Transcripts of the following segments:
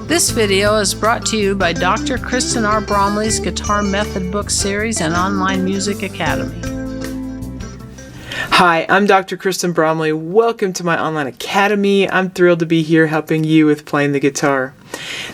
This video is brought to you by Dr. Kristen R. Bromley's Guitar Method Book Series and Online Music Academy. Hi, I'm Dr. Kristen Bromley. Welcome to my online academy. I'm thrilled to be here helping you with playing the guitar.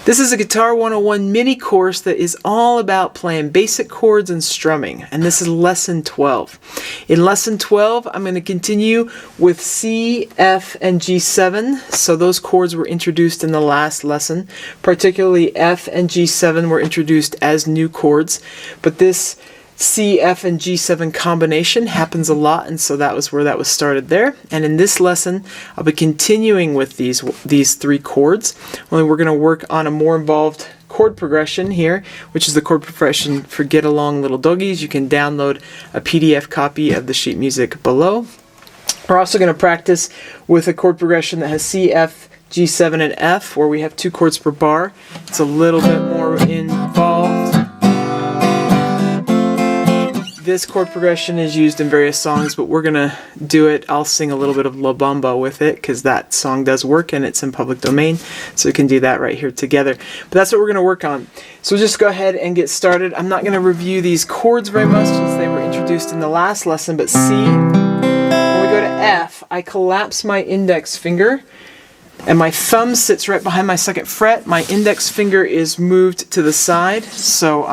This is a Guitar 101 mini course that is all about playing basic chords and strumming, and this is lesson 12. In lesson 12, I'm going to continue with C, F, and G7. So those chords were introduced in the last lesson. Particularly F and G7 were introduced as new chords, but this C, F, and G7 combination happens a lot, and so that was where that was started there. And in this lesson, I'll be continuing with these three chords. Only we're going to work on a more involved chord progression here, which is the chord progression for Get Along Little Doggies. You can download a PDF copy of the sheet music below. We're also going to practice with a chord progression that has C, F, G7, and F, where we have 2 chords per bar. It's a little bit more involved. This chord progression is used in various songs, but we're going to do it. I'll sing a little bit of La Bamba with it because that song does work and it's in public domain, so we can do that right here together. But that's what we're going to work on. So just go ahead and get started. I'm not going to review these chords very much since they were introduced in the last lesson, but C, when we go to F, I collapse my index finger and my thumb sits right behind my 2nd fret. My index finger is moved to the side, so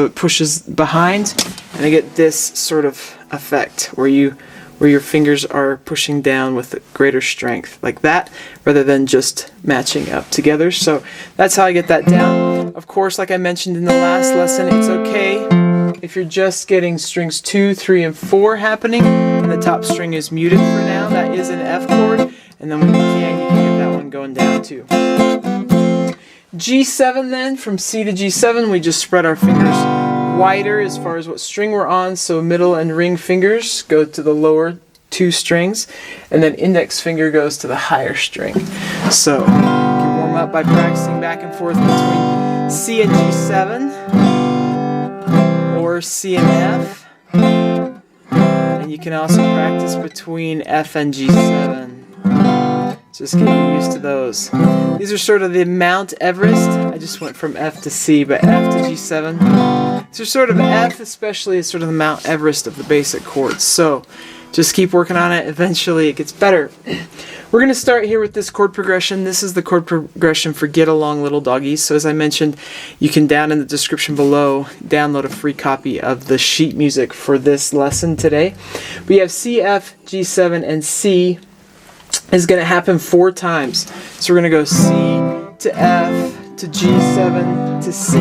it pushes behind, and I get this sort of effect where your fingers are pushing down with greater strength, like that, rather than just matching up together. So that's how I get that down. Of course, like I mentioned in the last lesson, it's okay if you're just getting strings 2, 3, and 4 happening, and the top string is muted for now. That is an F chord, and then when you can get that one going down too. G7 then, from C to G7, we just spread our fingers wider as far as what string we're on, so middle and ring fingers go to the lower 2 strings, and then index finger goes to the higher string. So you can warm up by practicing back and forth between C and G7, or C and F, and you can also practice between F and G7. Just getting used to those. These are sort of the Mount Everest. I just went from F to C, but F to G7. These are sort of F, especially, is sort of the Mount Everest of the basic chords. So just keep working on it. Eventually it gets better. We're going to start here with this chord progression. This is the chord progression for Get Along Little Doggies. So as I mentioned, you can down in the description below download a free copy of the sheet music for this lesson today. We have C, F, G7, and C is going to happen 4 times. So we're going to go C to F to G7 to C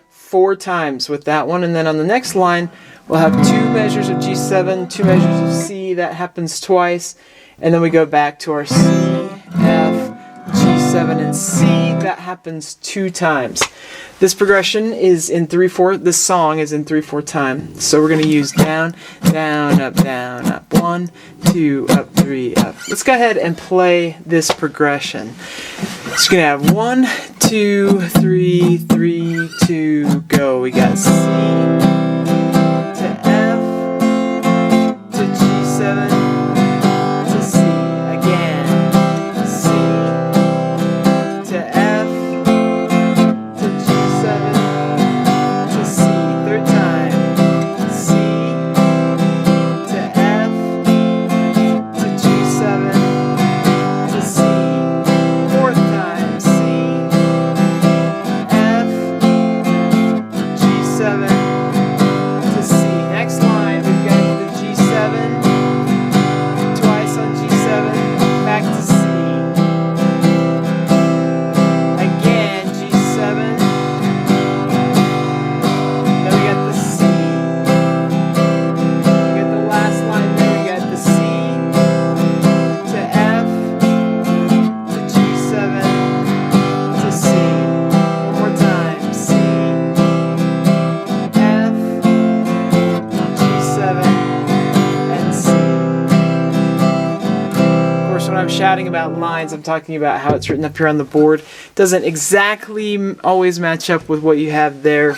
4 times with that one, and then on the next line we'll have 2 measures of G7, 2 measures of C. That happens twice, and then we go back to our C, F, G7, and C. That happens 2 times. This progression is in 3/4. This song is in 3/4 time. So we're going to use down, down, up, 1, 2, up, 3, up. Let's go ahead and play this progression. So you're going to have 1, 2, 3, 3, 2, go. We got C to F to G7 to C. Again, C to F to G7 to C. 3rd time. C to F to G7 to C. 4th time. C, F, G7 to C. Next line, we've got the G7, twice on G7, back to C. Again, G7. Then we got the C. We got the last line there, we got the C to F to G7 to C. One more time. C, F, G7, and C. Of course, when I'm shouting about lines, I'm talking about how it's written up here on the board. Doesn't exactly always match up with what you have there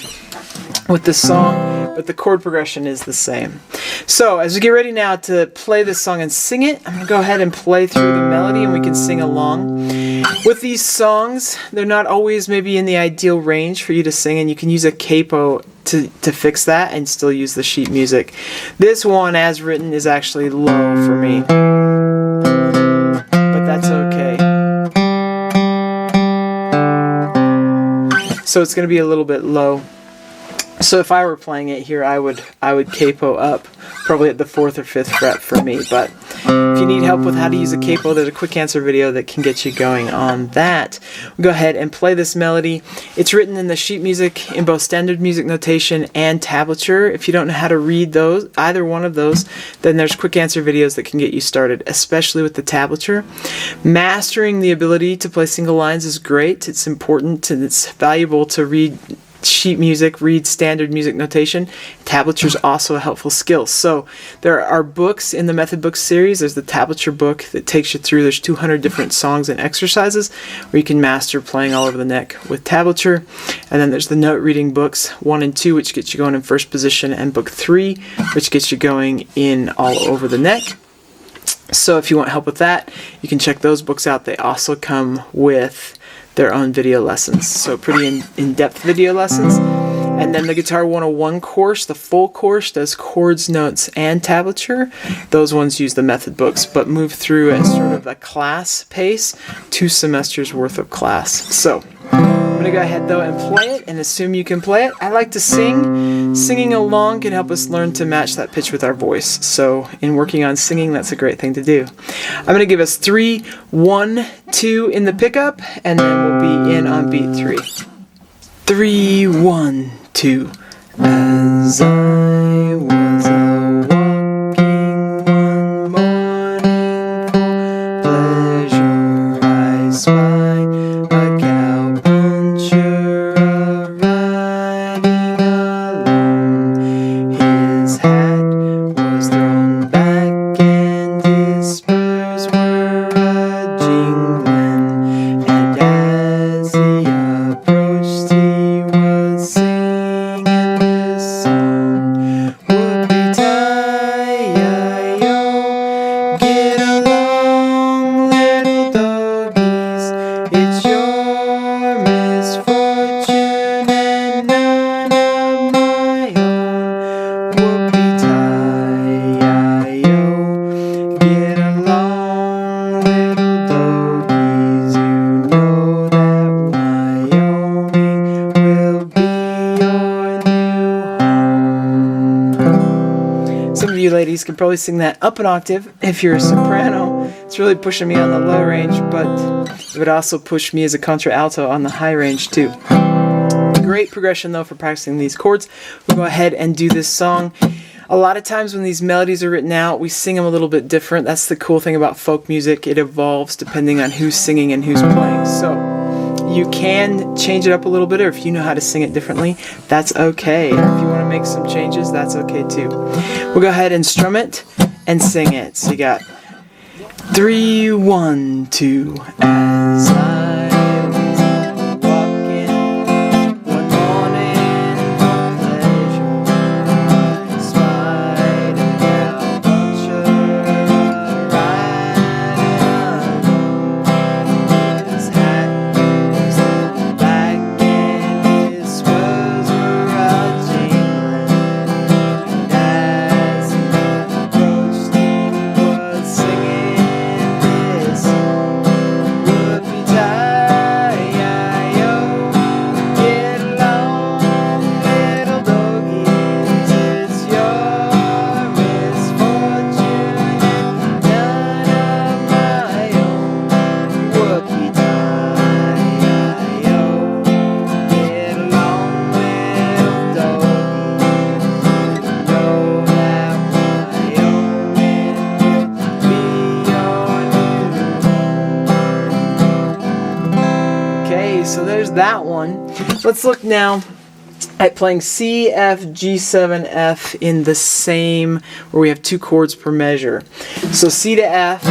with the song, but the chord progression is the same. So as we get ready now to play this song and sing it, I'm going to go ahead and play through the melody and we can sing along. With these songs, they're not always maybe in the ideal range for you to sing, and you can use a capo to fix that and still use the sheet music. This one, as written, is actually low for me, but that's okay. So it's going to be a little bit low. So if I were playing it here, I would capo up, probably at the 4th or 5th fret for me. But if you need help with how to use a capo, there's a quick answer video that can get you going on that. We'll go ahead and play this melody. It's written in the sheet music in both standard music notation and tablature. If you don't know how to read those, either one of those, then there's quick answer videos that can get you started, especially with the tablature. Mastering the ability to play single lines is great. It's important and it's valuable to read sheet music, read standard music notation. Tablature is also a helpful skill. So there are books in the Method Book series. There's the tablature book that takes you through. There's 200 different songs and exercises where you can master playing all over the neck with tablature. And then there's the note reading books 1 and 2, which gets you going in first position, and book 3, which gets you going in all over the neck. So if you want help with that, you can check those books out. They also come with their own video lessons, so pretty in-depth video lessons. And then the Guitar 101 course, the full course, does chords, notes, and tablature. Those ones use the method books, but move through at sort of a class pace, 2 semesters worth of class. So I'm going to go ahead though and play it and assume you can play it. I like to sing. Singing along can help us learn to match that pitch with our voice. So in working on singing, that's a great thing to do. I'm going to give us 3, 1, 2 in the pickup, and then we'll be in on beat 3. 3, 1, 2. As I was a-walking one morning for pleasure, I spied a cowpuncher a-riding along. His hat was thrown back and his spurs were a-jingling, and as he approached he was singing this song. Whoopie-tie-yi-yo, get along, little doggies, it's your misfortune and none of my own. Whoopie-tie-yi-yo, get along, little doggies, you know that Wyoming will be your new home. Some of you ladies can probably sing that up an octave if you're a soprano. It's really pushing me on the low range, but it would also push me as a contralto on the high range too. Great progression though for practicing these chords. We'll go ahead and do this song. A lot of times when these melodies are written out, we sing them a little bit different. That's the cool thing about folk music. It evolves depending on who's singing and who's playing. So you can change it up a little bit, or if you know how to sing it differently, that's okay. If you want to make some changes, that's okay too. We'll go ahead and strum it and sing it. So you got 3, 1, 2. As I was walking one morning for pleasure, I spied a cowpuncher a-riding along. His hat was thrown back and his spurs were a-jingling, and as he approached he was singing this song. Whoopie-tie-yi-yo, get along, little doggies, it's your misfortune and none of my own. Whoopie-tie-yi-yo, get along, little doggies, you know that Wyoming will be your new home. Okay, so there's that one. Let's look now at playing C, F, G7, F in the same, where we have 2 chords per measure. So C to F.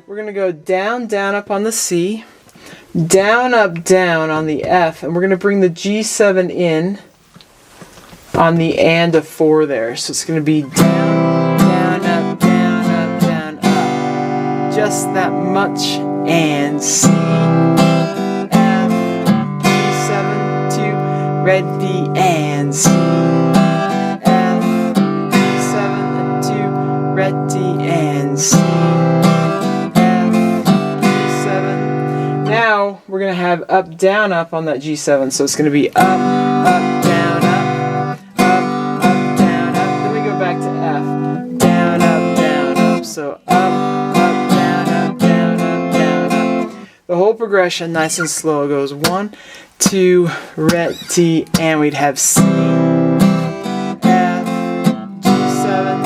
We're going to go down, down, up on the C. down, up, down on the F, and we're going to bring the G7 in on the and of 4 there. So it's going to be down, down, up, down, up, down, up. Just that much. And C, F, G7, 2, ready, and C, F, G7, 2, ready, and C, F, G7. Now we're going to have up, down, up on that G7. So it's going to be up, up, down, up. Back to F, down, up, down, up. So up, up, down, up, down, up, down, up. The whole progression, nice and slow, goes 1, 2, ready, and we'd have C, F, G7,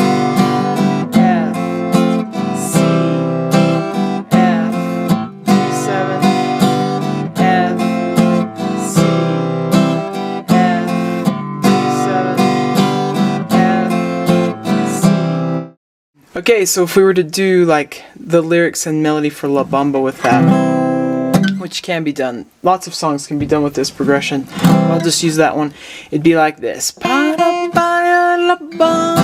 F, C, F, G7, F, C, F, G7. Okay, so if we were to do like the lyrics and melody for La Bamba with that, which can be done, lots of songs can be done with this progression. I'll just use that one. It'd be like this. Para la bamba.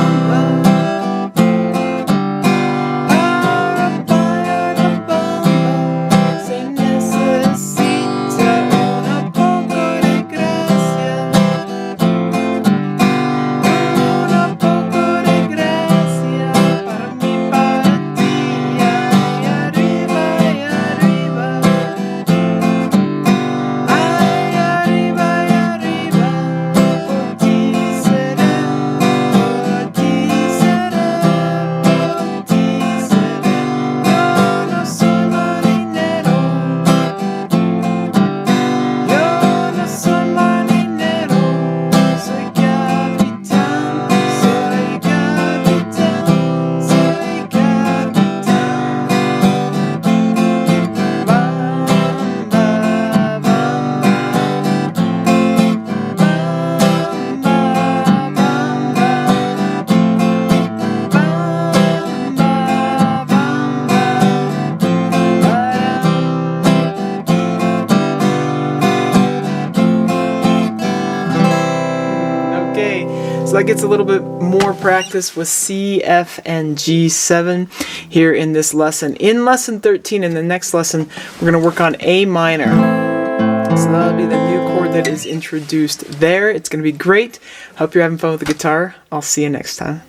So that gets a little bit more practice with C, F, and G7 here in this lesson. In lesson 13, in the next lesson, we're going to work on A minor. So that'll be the new chord that is introduced there. It's going to be great. Hope you're having fun with the guitar. I'll see you next time.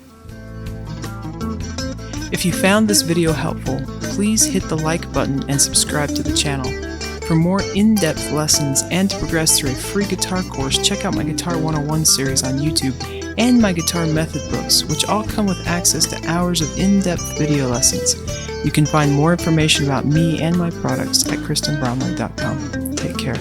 If you found this video helpful, please hit the like button and subscribe to the channel. For more in-depth lessons and to progress through a free guitar course, check out my Guitar 101 series on YouTube and my guitar method books, which all come with access to hours of in-depth video lessons. You can find more information about me and my products at KristenBromley.com. Take care.